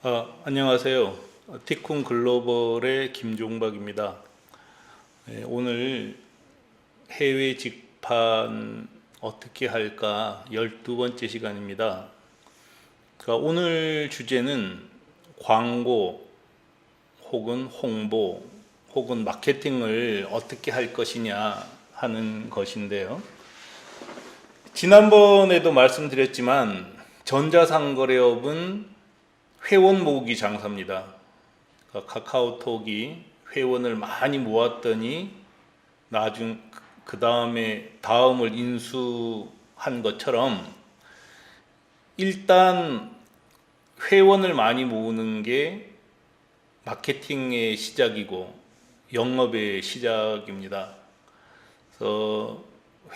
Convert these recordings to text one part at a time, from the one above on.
안녕하세요. 티쿤 글로벌의 김종박입니다. 오늘 해외 직판 어떻게 할까 12번째 시간입니다. 그러니까 오늘 주제는 광고 혹은 홍보 혹은 마케팅을 어떻게 할 것이냐 하는 것인데요. 지난번에도 말씀드렸지만 전자상거래업은 회원 모으기 장사입니다. 그러니까 카카오톡이 회원을 많이 모았더니 그 다음에 다음을 인수한 것처럼 일단 회원을 많이 모으는 게 마케팅의 시작이고 영업의 시작입니다. 그래서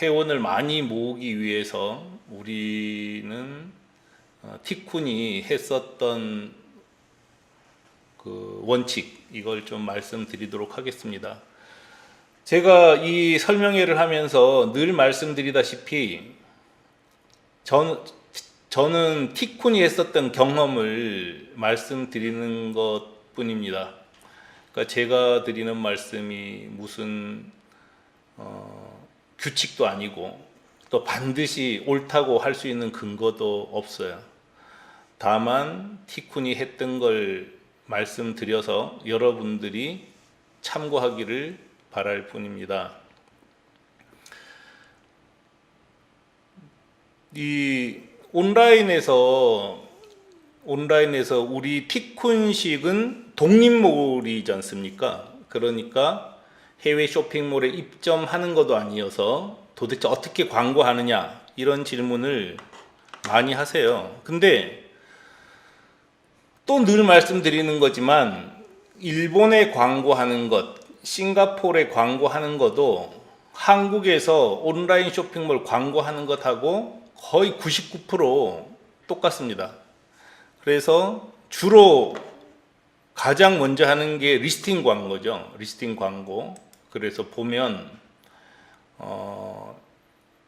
회원을 많이 모으기 위해서 우리는 티쿤이 했었던 그 원칙, 이걸 좀 말씀드리도록 하겠습니다. 제가 이 설명회를 하면서 늘 말씀드리다시피 저는 티쿤이 했었던 경험을 말씀드리는 것 뿐입니다. 그러니까 제가 드리는 말씀이 무슨 규칙도 아니고 또 반드시 옳다고 할 수 있는 근거도 없어요. 다만 티쿤이 했던 걸 말씀드려서 여러분들이 참고하기를 바랄 뿐입니다. 이 온라인에서 우리 티쿤식은 독립몰이지 않습니까? 그러니까 해외 쇼핑몰에 입점하는 것도 아니어서 도대체 어떻게 광고하느냐 이런 질문을 많이 하세요. 근데 또 늘 말씀드리는 거지만 일본에 광고하는 것, 싱가포르에 광고하는 것도 한국에서 온라인 쇼핑몰 광고하는 것하고 거의 99% 똑같습니다. 그래서 주로 가장 먼저 하는 게 리스팅 광고죠. 리스팅 광고. 그래서 보면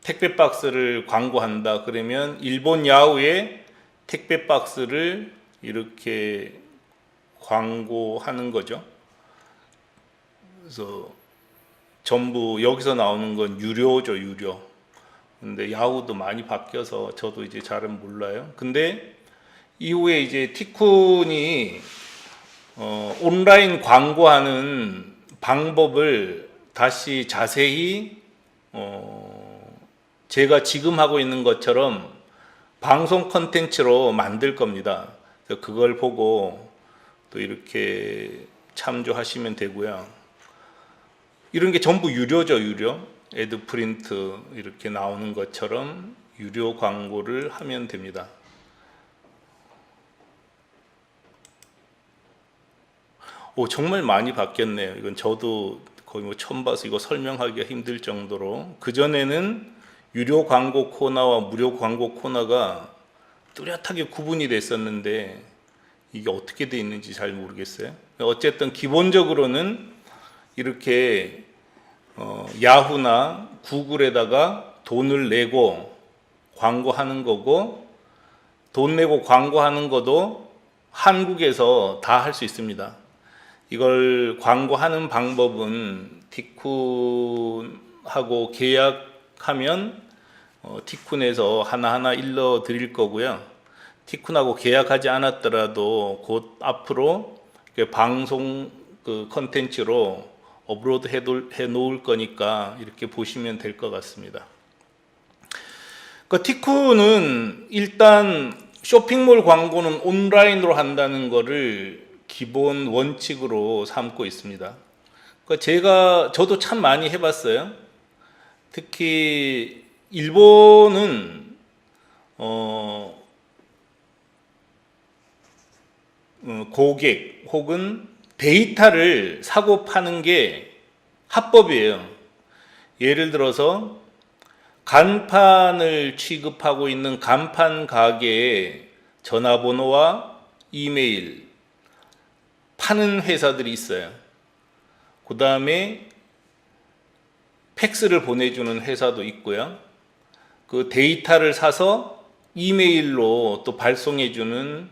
택배 박스를 광고한다 그러면 일본 야후에 택배 박스를 이렇게 광고하는 거죠. 그래서 전부 여기서 나오는 건 유료죠, 유료. 근데 야후도 많이 바뀌어서 저도 이제 잘은 몰라요. 근데 이후에 이제 티쿤이 온라인 광고하는 방법을 다시 자세히 제가 지금 하고 있는 것처럼 방송 컨텐츠로 만들 겁니다. 그걸 보고 또 이렇게 참조하시면 되고요. 이런 게 전부 유료죠, 유료. 애드 프린트 이렇게 나오는 것처럼 유료 광고를 하면 됩니다. 정말 많이 바뀌었네요. 이건 저도 거의 뭐 처음 봐서 이거 설명하기가 힘들 정도로. 그전에는 유료 광고 코너와 무료 광고 코너가 뚜렷하게 구분이 됐었는데 이게 어떻게 돼 있는지 잘 모르겠어요. 어쨌든 기본적으로는 이렇게 야후나 구글에다가 돈을 내고 광고하는 거고, 돈 내고 광고하는 것도 한국에서 다 할 수 있습니다. 이걸 광고하는 방법은 티쿤하고 계약하면 티쿤에서 하나하나 일러 드릴 거고요. 티쿤하고 계약하지 않았더라도 곧 앞으로 방송 그 컨텐츠로 업로드 해 놓을 거니까 이렇게 보시면 될 것 같습니다. 티쿤은 일단 쇼핑몰 광고는 온라인으로 한다는 거를 기본 원칙으로 삼고 있습니다. 저도 참 많이 해봤어요. 특히 일본은 고객 혹은 데이터를 사고 파는 게 합법이에요. 예를 들어서 간판을 취급하고 있는 간판 가게에 전화번호와 이메일 파는 회사들이 있어요. 그 다음에 팩스를 보내주는 회사도 있고요. 그 데이터를 사서 이메일로 또 발송해주는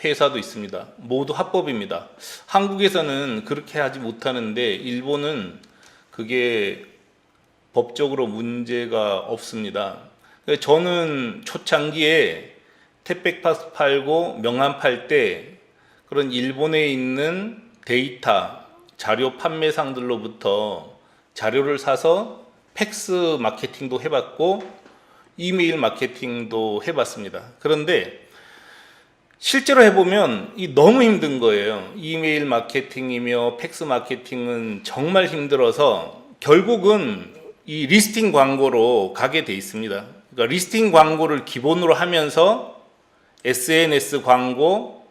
회사도 있습니다. 모두 합법입니다. 한국에서는 그렇게 하지 못하는데 일본은 그게 법적으로 문제가 없습니다. 저는 초창기에 택배박스 팔고 명함 팔 때 그런 일본에 있는 데이터, 자료 판매상들로부터 자료를 사서 팩스 마케팅도 해봤고 이메일 마케팅도 해봤습니다. 그런데 실제로 해보면 너무 힘든 거예요. 이메일 마케팅이며 팩스 마케팅은 정말 힘들어서 결국은 이 리스팅 광고로 가게 돼 있습니다. 그러니까 리스팅 광고를 기본으로 하면서 SNS 광고,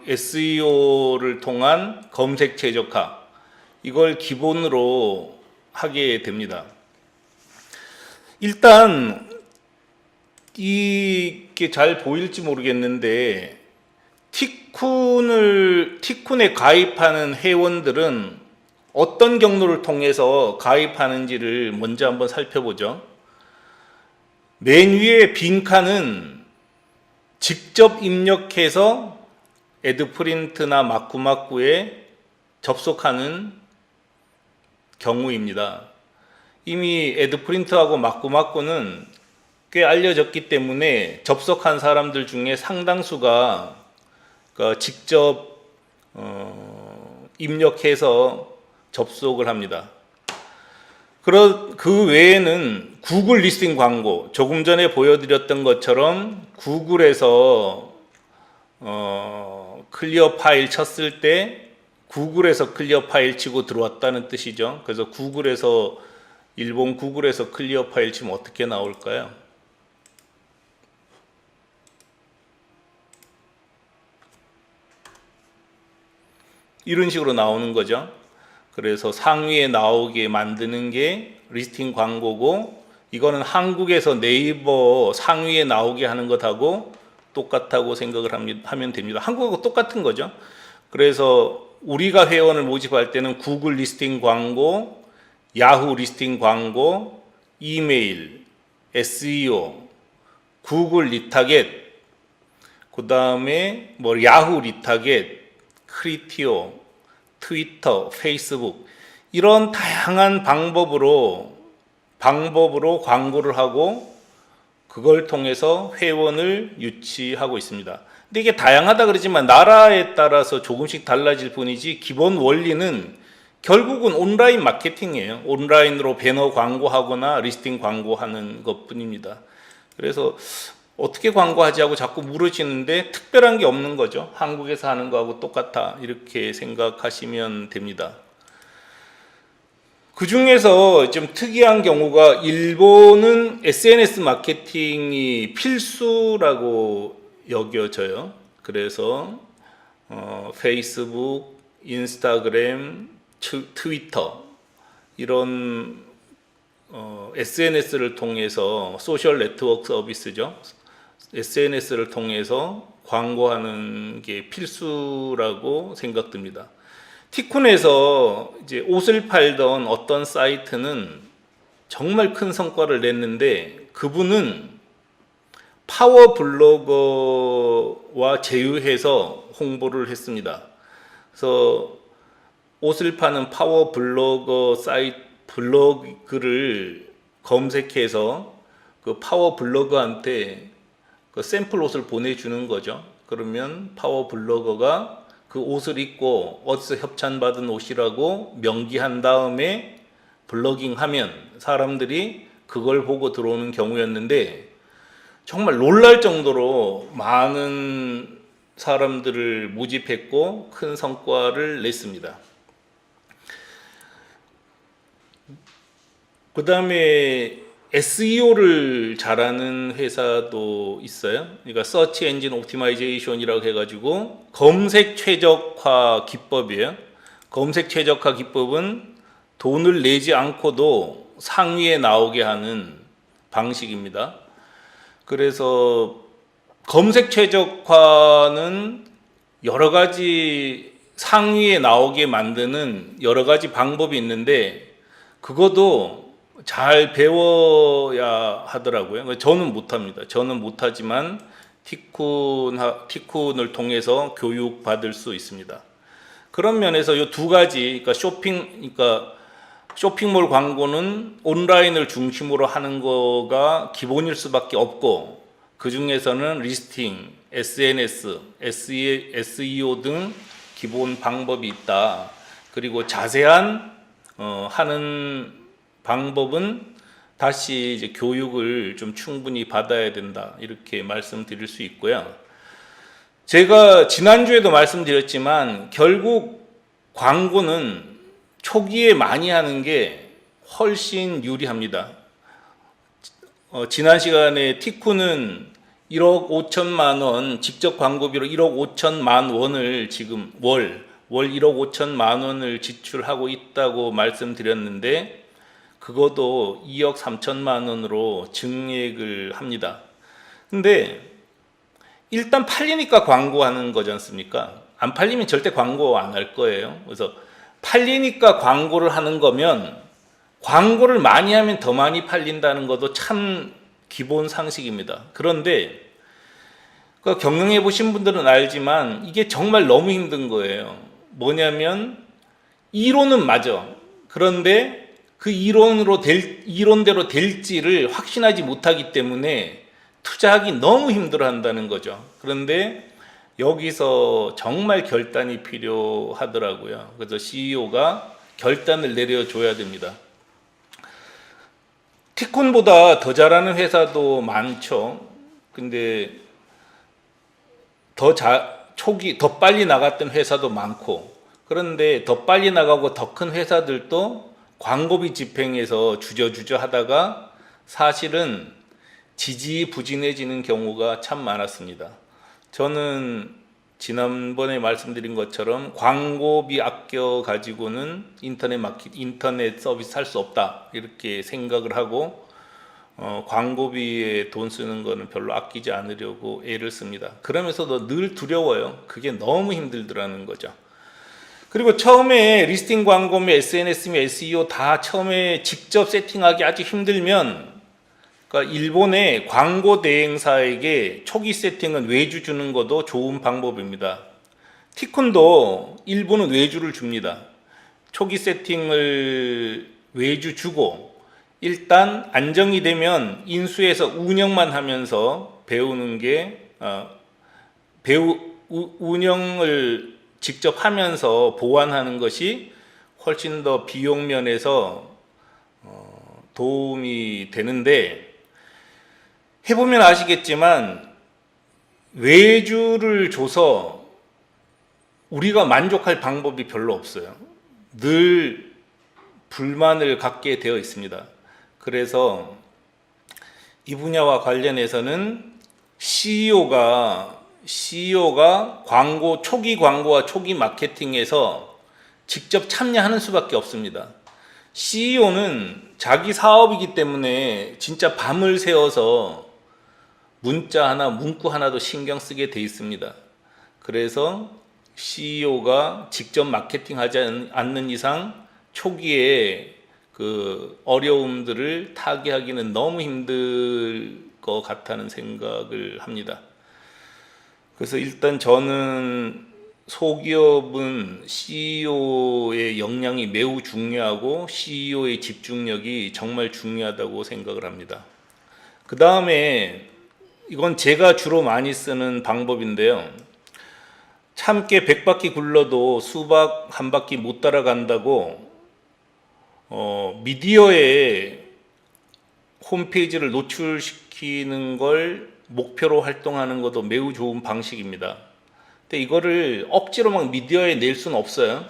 SEO를 통한 검색 최적화, 이걸 기본으로 하게 됩니다. 일단 이게 잘 보일지 모르겠는데 티쿤에 가입하는 회원들은 어떤 경로를 통해서 가입하는지를 먼저 한번 살펴보죠. 맨 위에 빈칸은 직접 입력해서 애드프린트나 마쿠마쿠에 접속하는 경우입니다. 이미 애드프린트하고 마쿠마쿠는 꽤 알려졌기 때문에 접속한 사람들 중에 상당수가 직접 입력해서 접속을 합니다. 그 외에는 구글 리스팅 광고, 조금 전에 보여드렸던 것처럼 구글에서 클리어 파일 쳤을 때 구글에서 클리어 파일 치고 들어왔다는 뜻이죠. 그래서 일본 구글에서 클리어 파일 치면 어떻게 나올까요? 이런 식으로 나오는 거죠. 그래서 상위에 나오게 만드는 게 리스팅 광고고, 이거는 한국에서 네이버 상위에 나오게 하는 것하고 똑같다고 생각을 하면 됩니다. 한국하고 똑같은 거죠. 그래서 우리가 회원을 모집할 때는 구글 리스팅 광고, 야후 리스팅 광고, 이메일, SEO, 구글 리타겟, 그 다음에 야후 리타겟, 크리티오, 트위터, 페이스북, 이런 다양한 방법으로 광고를 하고 그걸 통해서 회원을 유치하고 있습니다. 근데 이게 다양하다 그러지만 나라에 따라서 조금씩 달라질 뿐이지 기본 원리는 결국은 온라인 마케팅이에요. 온라인으로 배너 광고하거나 리스팅 광고하는 것뿐입니다. 그래서 어떻게 광고하지 하고 자꾸 물으시는데 특별한 게 없는 거죠. 한국에서 하는 거하고 똑같아, 이렇게 생각하시면 됩니다. 그 중에서 좀 특이한 경우가 일본은 SNS 마케팅이 필수라고 여겨져요. 그래서 페이스북, 인스타그램, 트위터, 이런 SNS를 통해서 소셜 네트워크 서비스죠. SNS를 통해서 광고하는 게 필수라고 생각됩니다. 티쿤에서 이제 옷을 팔던 어떤 사이트는 정말 큰 성과를 냈는데 그분은 파워 블로거와 제휴해서 홍보를 했습니다. 그래서 옷을 파는 파워 블로거 사이트 블로그를 검색해서 그 파워 블로거한테 그 샘플 옷을 보내주는 거죠. 그러면 파워 블로거가 그 옷을 입고 어디서 협찬받은 옷이라고 명기한 다음에 블로깅하면 사람들이 그걸 보고 들어오는 경우였는데 정말 놀랄 정도로 많은 사람들을 모집했고 큰 성과를 냈습니다. 그 다음에 SEO를 잘하는 회사도 있어요. 그러니까 Search Engine Optimization이라고 해가지고 검색 최적화 기법이에요. 검색 최적화 기법은 돈을 내지 않고도 상위에 나오게 하는 방식입니다. 그래서 검색 최적화는 여러 가지 상위에 나오게 만드는 여러 가지 방법이 있는데 그것도 잘 배워야 하더라고요. 저는 못합니다. 저는 못하지만 티쿤을 통해서 교육받을 수 있습니다. 그런 면에서 이 두 가지, 그러니까 쇼핑몰 광고는 온라인을 중심으로 하는 거가 기본일 수밖에 없고, 그 중에서는 리스팅, SNS, SEO 등 기본 방법이 있다. 그리고 자세한 하는 방법은 다시 이제 교육을 좀 충분히 받아야 된다. 이렇게 말씀드릴 수 있고요. 제가 지난주에도 말씀드렸지만 결국 광고는 초기에 많이 하는 게 훨씬 유리합니다. 지난 시간에 티쿤은 1억 5천만 원, 직접 광고비로 1억 5천만 원을 지금 월 1억 5천만 원을 지출하고 있다고 말씀드렸는데, 그것도 2억 3천만 원으로 증액을 합니다. 근데 일단 팔리니까 광고하는 거지 않습니까? 안 팔리면 절대 광고 안 할 거예요. 그래서 팔리니까 광고를 하는 거면 광고를 많이 하면 더 많이 팔린다는 것도 참 기본 상식입니다. 그런데 경영해 보신 분들은 알지만 이게 정말 너무 힘든 거예요. 뭐냐면 이론은 맞아. 그런데 그 이론대로 될지를 확신하지 못하기 때문에 투자하기 너무 힘들어 한다는 거죠. 그런데 여기서 정말 결단이 필요하더라고요. 그래서 CEO가 결단을 내려줘야 됩니다. 티콘보다 더 잘하는 회사도 많죠. 근데 더 빨리 나갔던 회사도 많고, 그런데 더 빨리 나가고 더 큰 회사들도 광고비 집행에서 주저주저 하다가 사실은 지지부진해지는 경우가 참 많았습니다. 저는 지난번에 말씀드린 것처럼 광고비 아껴 가지고는 인터넷 서비스 할 수 없다 이렇게 생각을 하고 광고비에 돈 쓰는 거는 별로 아끼지 않으려고 애를 씁니다. 그러면서도 늘 두려워요. 그게 너무 힘들더라는 거죠. 그리고 처음에 리스팅 광고, SNS, SEO 다 처음에 직접 세팅하기 아주 힘들면, 그러니까 일본의 광고 대행사에게 초기 세팅은 외주 주는 것도 좋은 방법입니다. 티쿤도 일본은 외주를 줍니다. 초기 세팅을 외주 주고 일단 안정이 되면 인수해서 운영만 하면서 배우는 게 운영을 직접 하면서 보완하는 것이 훨씬 더 비용 면에서 도움이 되는데, 해보면 아시겠지만 외주를 줘서 우리가 만족할 방법이 별로 없어요. 늘 불만을 갖게 되어 있습니다. 그래서 이 분야와 관련해서는 CEO가 초기 광고와 초기 마케팅에서 직접 참여하는 수밖에 없습니다. CEO는 자기 사업이기 때문에 진짜 밤을 새워서 문자 하나, 문구 하나도 신경 쓰게 돼 있습니다. 그래서 CEO가 직접 마케팅하지 않는 이상 초기에 그 어려움들을 타개하기는 너무 힘들 것 같다는 생각을 합니다. 그래서 일단 저는 소기업은 CEO의 역량이 매우 중요하고 CEO의 집중력이 정말 중요하다고 생각을 합니다. 그 다음에 이건 제가 주로 많이 쓰는 방법인데요. 참깨 100바퀴 굴러도 수박 한 바퀴 못 따라간다고 미디어에 홈페이지를 노출시키는 걸 목표로 활동하는 것도 매우 좋은 방식입니다. 근데 이거를 억지로 막 미디어에 낼 수는 없어요.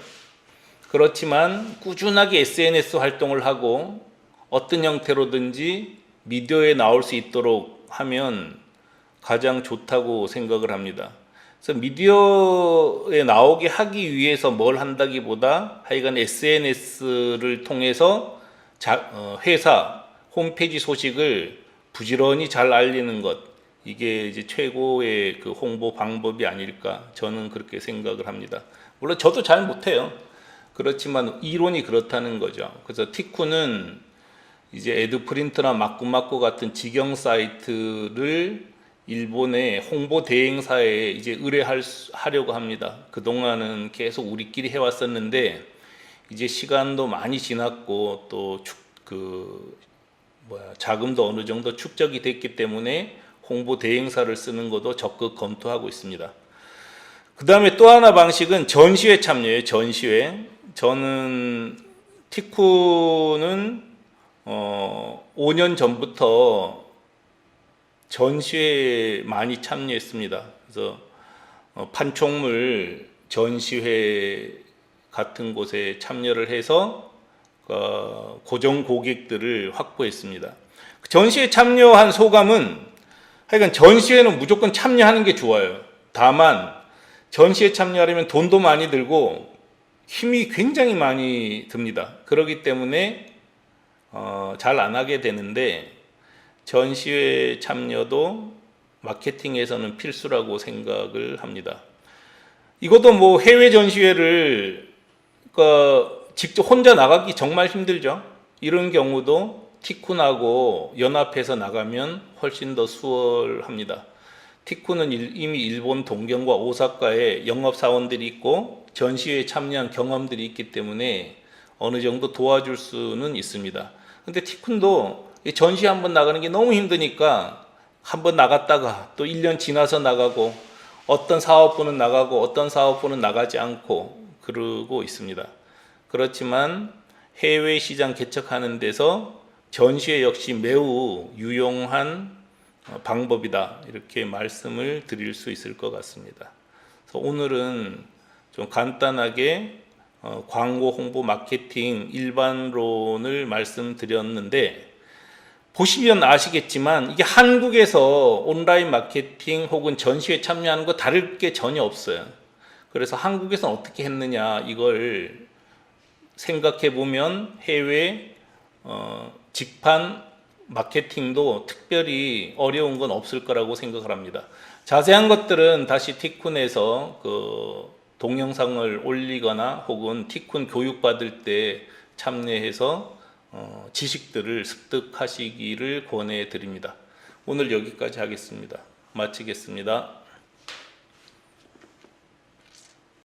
그렇지만 꾸준하게 SNS 활동을 하고 어떤 형태로든지 미디어에 나올 수 있도록 하면 가장 좋다고 생각을 합니다. 그래서 미디어에 나오게 하기 위해서 뭘 한다기보다 하여간 SNS를 통해서 회사 홈페이지 소식을 부지런히 잘 알리는 것, 이게 이제 최고의 그 홍보 방법이 아닐까, 저는 그렇게 생각을 합니다. 물론 저도 잘 못해요. 그렇지만 이론이 그렇다는 거죠. 그래서 티쿤은 이제 에드프린트나 마꾸마꾸 같은 직영 사이트를 일본의 홍보 대행사에 이제 의뢰하려고 합니다. 그동안은 계속 우리끼리 해왔었는데 이제 시간도 많이 지났고 또 자금도 어느 정도 축적이 됐기 때문에 홍보 대행사를 쓰는 것도 적극 검토하고 있습니다. 그 다음에 또 하나 방식은 전시회 참여예요. 전시회. 저는 티쿤은 5년 전부터 전시회에 많이 참여했습니다. 그래서 판촉물 전시회 같은 곳에 참여를 해서 고정 고객들을 확보했습니다. 전시회 참여한 소감은 하여간 전시회는 무조건 참여하는 게 좋아요. 다만 전시회 참여하려면 돈도 많이 들고 힘이 굉장히 많이 듭니다. 그렇기 때문에 잘 안 하게 되는데 전시회 참여도 마케팅에서는 필수라고 생각을 합니다. 이것도 뭐 해외 전시회를 직접 혼자 나가기 정말 힘들죠. 이런 경우도 티쿤하고 연합해서 나가면 훨씬 더 수월합니다. 티쿤은 이미 일본 동경과 오사카에 영업사원들이 있고 전시회에 참여한 경험들이 있기 때문에 어느 정도 도와줄 수는 있습니다. 근데 티쿤도 전시회 한번 나가는 게 너무 힘드니까 한번 나갔다가 또 1년 지나서 나가고 어떤 사업부는 나가고 어떤 사업부는 나가지 않고 그러고 있습니다. 그렇지만 해외 시장 개척하는 데서 전시회 역시 매우 유용한 방법이다, 이렇게 말씀을 드릴 수 있을 것 같습니다. 그래서 오늘은 좀 간단하게 광고 홍보 마케팅 일반론을 말씀드렸는데 보시면 아시겠지만 이게 한국에서 온라인 마케팅 혹은 전시회 참여하는 거 다를 게 전혀 없어요. 그래서 한국에서는 어떻게 했느냐 이걸 생각해 보면 해외 직판 마케팅도 특별히 어려운 건 없을 거라고 생각을 합니다. 자세한 것들은 다시 티쿤에서 동영상을 올리거나 혹은 티쿤 교육받을 때 참여해서 지식들을 습득하시기를 권해 드립니다. 오늘 여기까지 하겠습니다. 마치겠습니다.